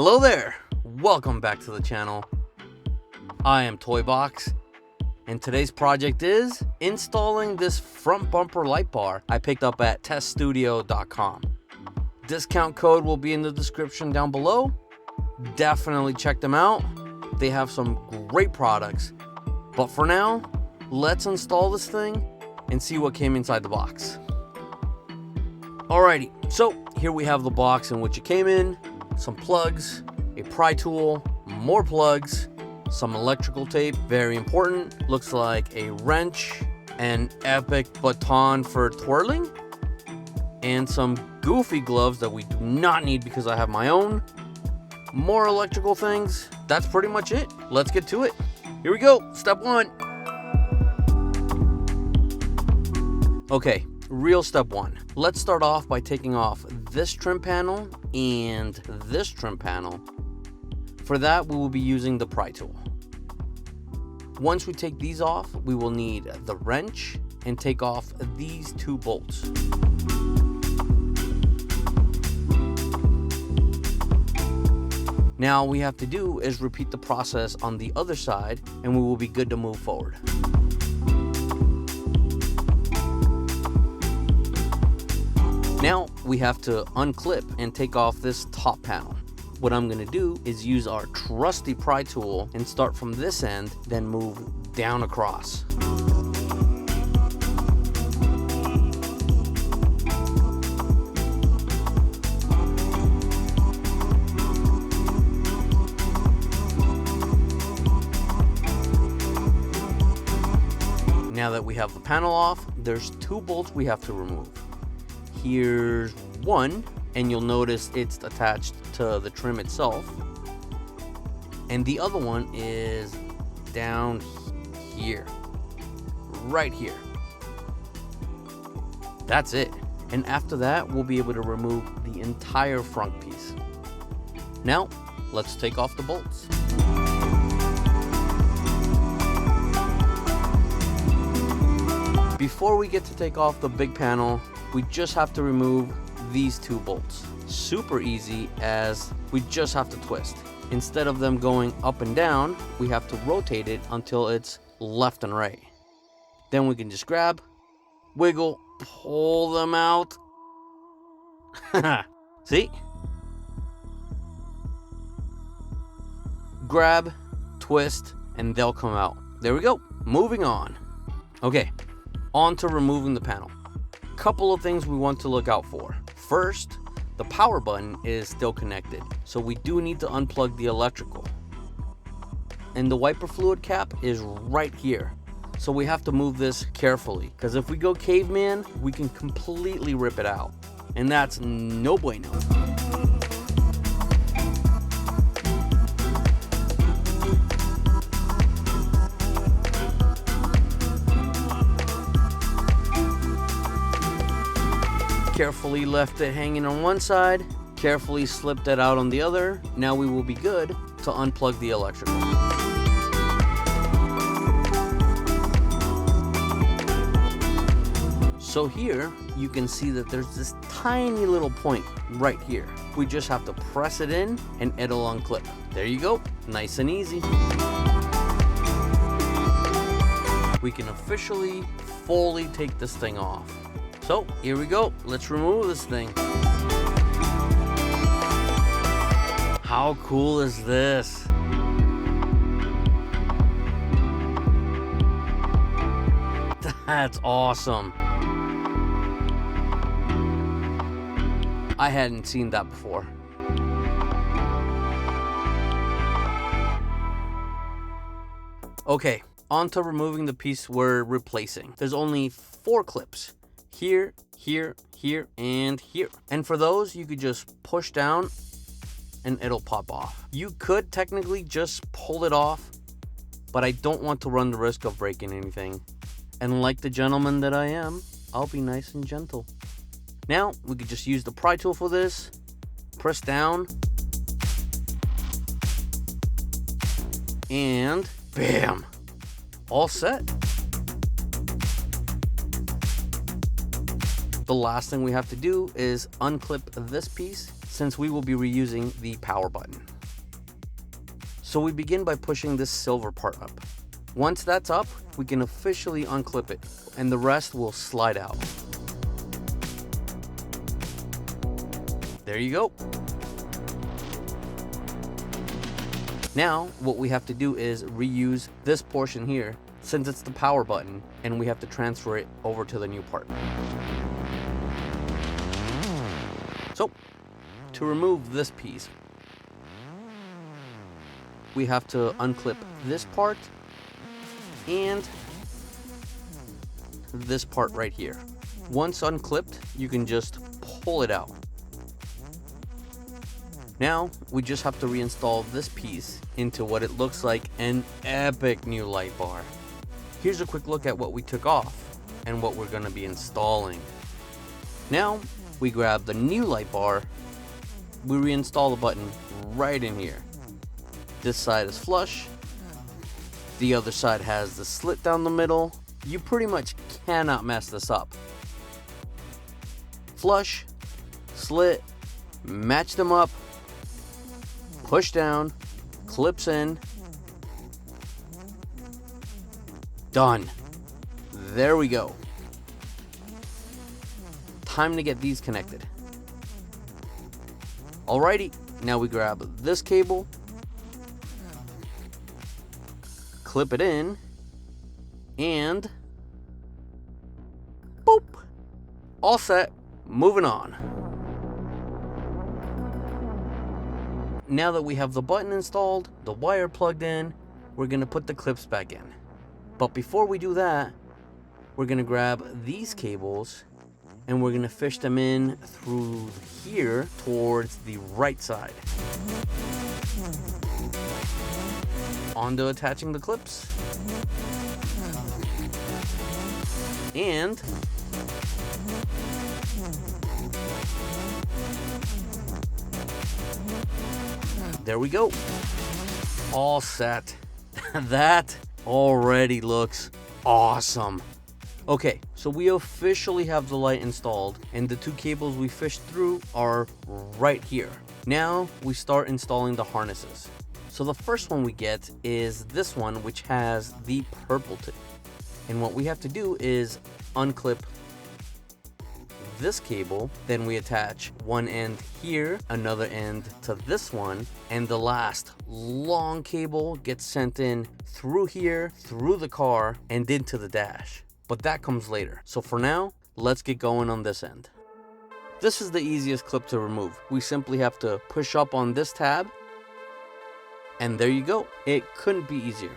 Hello there, welcome back to the channel. I am ToyBox, and today's project is installing this front bumper light bar I picked up at Tesstudio.com. Discount code will be in the description down below. Definitely check them out. They have some great products. But for now, let's install this thing and see what came inside the box. Alrighty, so here we have the box in which it came in. Some plugs, a pry tool, more plugs, some electrical tape, very important. Looks like a wrench, an epic baton for twirling, and some goofy gloves that we do not need because I have my own. More electrical things. That's pretty much it. Let's get to it. Here we go. Step one. Okay, real step one. Let's start off by taking off this trim panel and this trim panel. For that, we will be using the pry tool. Once we take these off, we will need the wrench and take off these two bolts. Now all we have to do is repeat the process on the other side and we will be good to move forward. Now we have to unclip and take off this top panel. What I'm going to do is use our trusty pry tool and start from this end, then move down across. Now that we have the panel off, there's two bolts we have to remove. Here's one, and you'll notice it's attached to the trim itself. And the other one is down here, right here. That's it. And after that, we'll be able to remove the entire front piece. Now, let's take off the bolts. Before we get to take off the big panel, we just have to remove these two bolts. Super easy, as we just have to twist. Instead of them going up and down, we have to rotate it until it's left and right. Then we can just grab, wiggle, pull them out. See? Grab, twist, and they'll come out. There we go. Moving on. Okay, on to removing the panel. Couple of things we want to look out for. First, the power button is still connected, so we do need to unplug the electrical. And the wiper fluid cap is right here, so we have to move this carefully, because if we go caveman, we can completely rip it out, and that's no bueno. Carefully left it hanging on one side, carefully slipped it out on the other. Now we will be good to unplug the electrical. So here you can see that there's this tiny little point right here. We just have to press it in and it'll unclip. There you go, nice and easy. We can officially fully take this thing off. So here we go, let's remove this thing. How cool is this? That's awesome. I hadn't seen that before. Okay, on to removing the piece we're replacing. There's only 4 clips. Here, here, here, and here. And for those, you could just push down and it'll pop off. You could technically just pull it off, but I don't want to run the risk of breaking anything. And like the gentleman that I am, I'll be nice and gentle. Now, we could just use the pry tool for this, press down, and bam, all set. The last thing we have to do is unclip this piece since we will be reusing the power button. So we begin by pushing this silver part up. Once that's up, we can officially unclip it, and the rest will slide out. There you go. Now, what we have to do is reuse this portion here, since it's the power button, and we have to transfer it over to the new part. So, to remove this piece, we have to unclip this part and this part right here. Once unclipped, you can just pull it out. Now, we just have to reinstall this piece into what it looks like an epic new light bar. Here's a quick look at what we took off and what we're going to be installing. Now, we grab the new light bar, we reinstall the button right in here. This side is flush, the other side has the slit down the middle. You pretty much cannot mess this up. Flush, slit, match them up, push down, clips in, done. There we go. Time to get these connected. Alrighty, now we grab this cable, clip it in, and boop, all set, moving on. Now that we have the button installed, the wire plugged in, we're gonna put the clips back in. But before we do that, we're gonna grab these cables and we're gonna fish them in through here towards the right side. On to attaching the clips. And there we go. All set. That already looks awesome. Okay, so we officially have the light installed and the two cables we fished through are right here. Now we start installing the harnesses. So the first one we get is this one, which has the purple tip. And what we have to do is unclip this cable, then we attach one end here, another end to this one, and the last long cable gets sent in through here, through the car, and into the dash. But that comes later. So for now, let's get going on this end. This is the easiest clip to remove. We simply have to push up on this tab, and there you go. It couldn't be easier.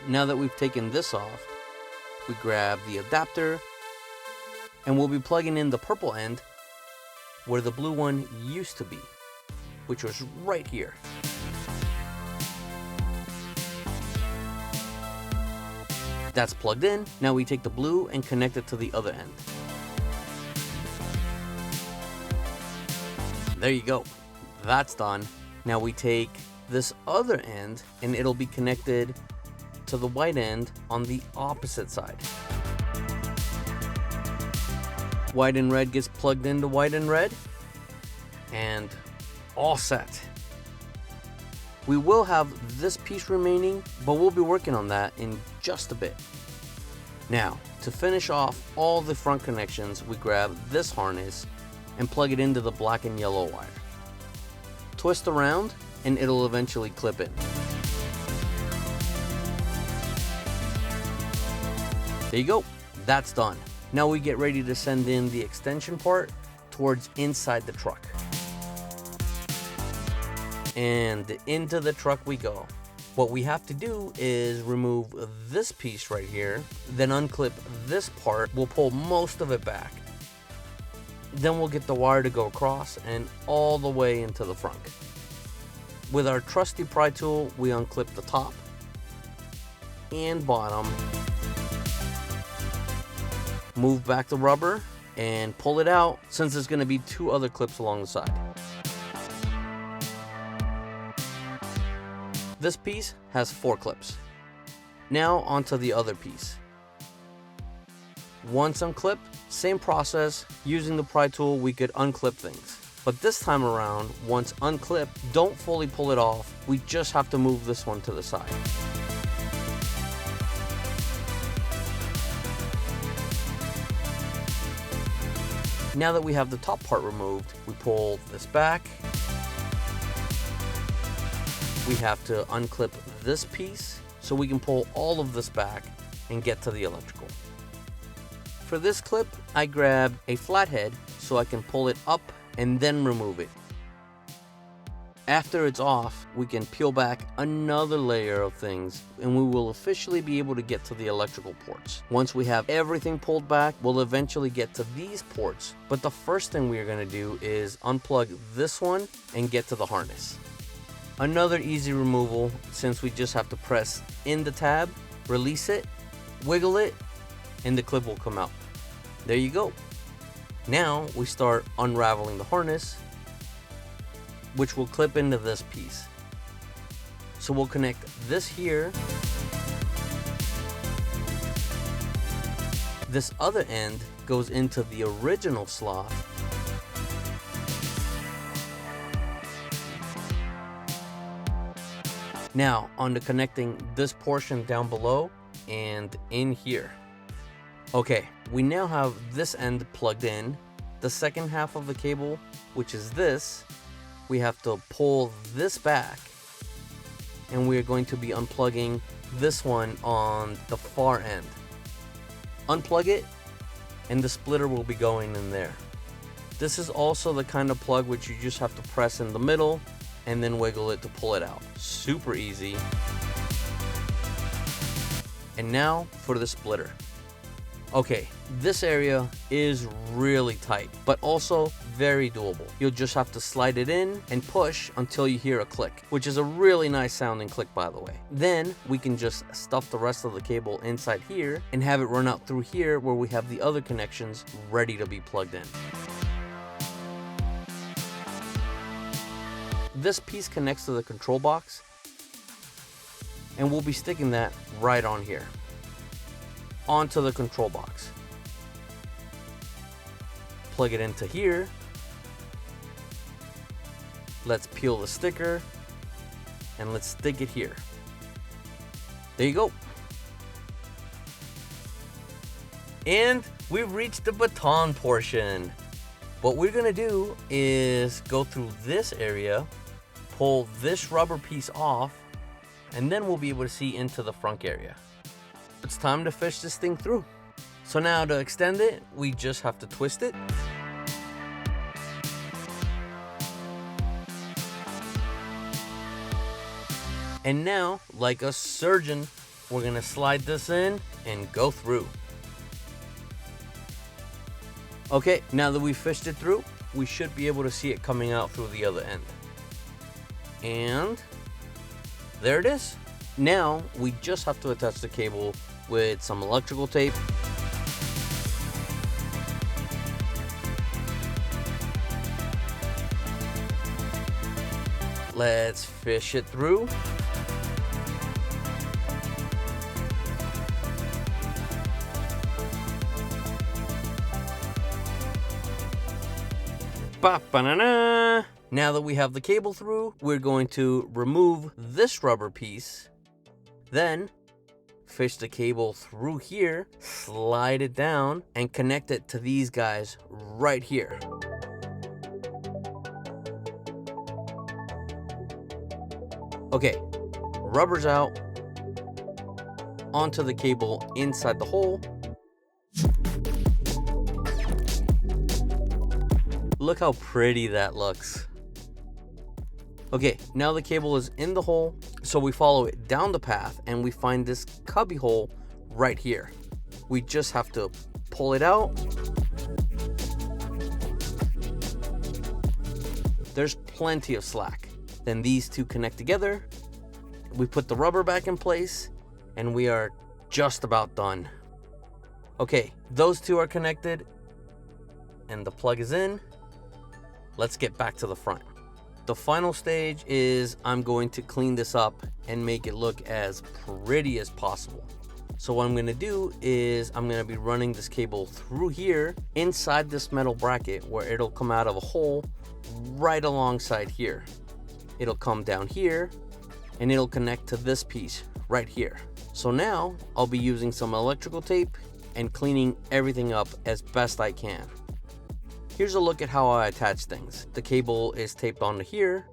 Now that we've taken this off, we grab the adapter, and we'll be plugging in the purple end where the blue one used to be, which was right here. That's plugged in. Now we take the blue and connect it to the other end. There you go. That's done. Now we take this other end and it'll be connected to the white end on the opposite side. White and red gets plugged into white and red, and all set. We will have this piece remaining, but we'll be working on that in just a bit. Now, to finish off all the front connections, we grab this harness and plug it into the black and yellow wire. Twist around and it'll eventually clip in. There you go, that's done. Now we get ready to send in the extension part towards inside the truck. And into the truck we go. What we have to do is remove this piece right here, then unclip this part. We'll pull most of it back. Then we'll get the wire to go across and all the way into the front. With our trusty pry tool, we unclip the top and bottom. Move back the rubber and pull it out, since there's going to be two other clips along the side. This piece has 4 clips. Now onto the other piece. Once unclipped, same process. Using the pry tool, we could unclip things. But this time around, once unclipped, don't fully pull it off. We just have to move this one to the side. Now that we have the top part removed, we pull this back. We have to unclip this piece so we can pull all of this back and get to the electrical. For this clip, I grabbed a flathead so I can pull it up and then remove it. After it's off, we can peel back another layer of things and we will officially be able to get to the electrical ports. Once we have everything pulled back, we'll eventually get to these ports. But the first thing we are going to do is unplug this one and get to the harness. Another easy removal, since we just have to press in the tab, release it, wiggle it, and the clip will come out. There you go. Now we start unraveling the harness, which will clip into this piece. So we'll connect this here. This other end goes into the original slot. Now, on to connecting this portion down below and in here. Okay, we now have this end plugged in. The second half of the cable, which is this, we have to pull this back, and we are going to be unplugging this one on the far end. Unplug it, and the splitter will be going in there. This is also the kind of plug which you just have to press in the middle and then wiggle it to pull it out. Super easy. And now for the splitter. Okay, this area is really tight, but also very doable. You'll just have to slide it in and push until you hear a click, which is a really nice sounding click, by the way. Then we can just stuff the rest of the cable inside here and have it run out through here where we have the other connections ready to be plugged in. This piece connects to the control box, and we'll be sticking that right on here, onto the control box. Plug it into here. Let's peel the sticker and let's stick it here. There you go. And we've reached the baton portion. What we're gonna do is go through this area, pull this rubber piece off, and then we'll be able to see into the front area. It's time to fish this thing through. So now to extend it, we just have to twist it. And now, like a surgeon, we're gonna slide this in and go through. Okay, now that we've fished it through, we should be able to see it coming out through the other end. And there it is. Now we just have to attach the cable with some electrical tape. Let's fish it through. Ba-ba-na-na. Now that we have the cable through, we're going to remove this rubber piece, then fish the cable through here, slide it down, and connect it to these guys right here. Okay, rubber's out, onto the cable inside the hole. Look how pretty that looks. Okay, now the cable is in the hole, so we follow it down the path and we find this cubby hole right here. We just have to pull it out. There's plenty of slack. Then these two connect together. We put the rubber back in place and we are just about done. Okay, those two are connected and the plug is in. Let's get back to the front. The final stage is I'm going to clean this up and make it look as pretty as possible. So what I'm gonna do is I'm gonna be running this cable through here inside this metal bracket where it'll come out of a hole right alongside here. It'll come down here and it'll connect to this piece right here. So now I'll be using some electrical tape and cleaning everything up as best I can. Here's a look at how I attach things. The cable is taped onto here,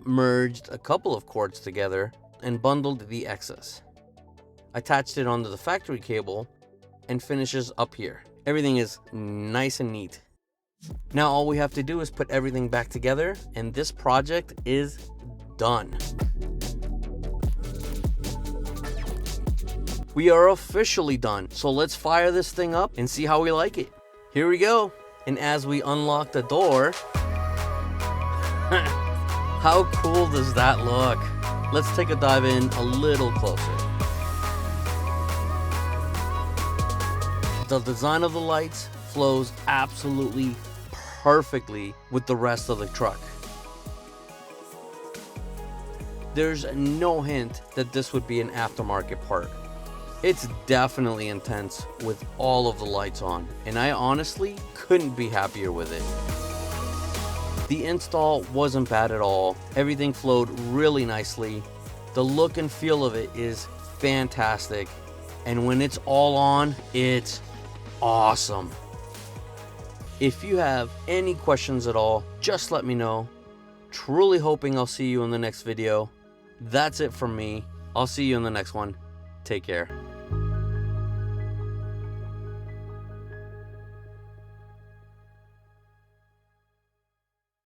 merged a couple of cords together, and bundled the excess. Attached it onto the factory cable and finishes up here. Everything is nice and neat. Now all we have to do is put everything back together and this project is done. We are officially done. So let's fire this thing up and see how we like it. Here we go. And as we unlock the door, how cool does that look? Let's take a dive in a little closer. The design of the lights flows absolutely perfectly with the rest of the truck. There's no hint that this would be an aftermarket part. It's definitely intense with all of the lights on, and I honestly couldn't be happier with it. The install wasn't bad at all. Everything flowed really nicely. The look and feel of it is fantastic, and when it's all on, it's awesome. If you have any questions at all, just let me know. Truly hoping I'll see you in the next video. That's it from me. I'll see you in the next one. Take care.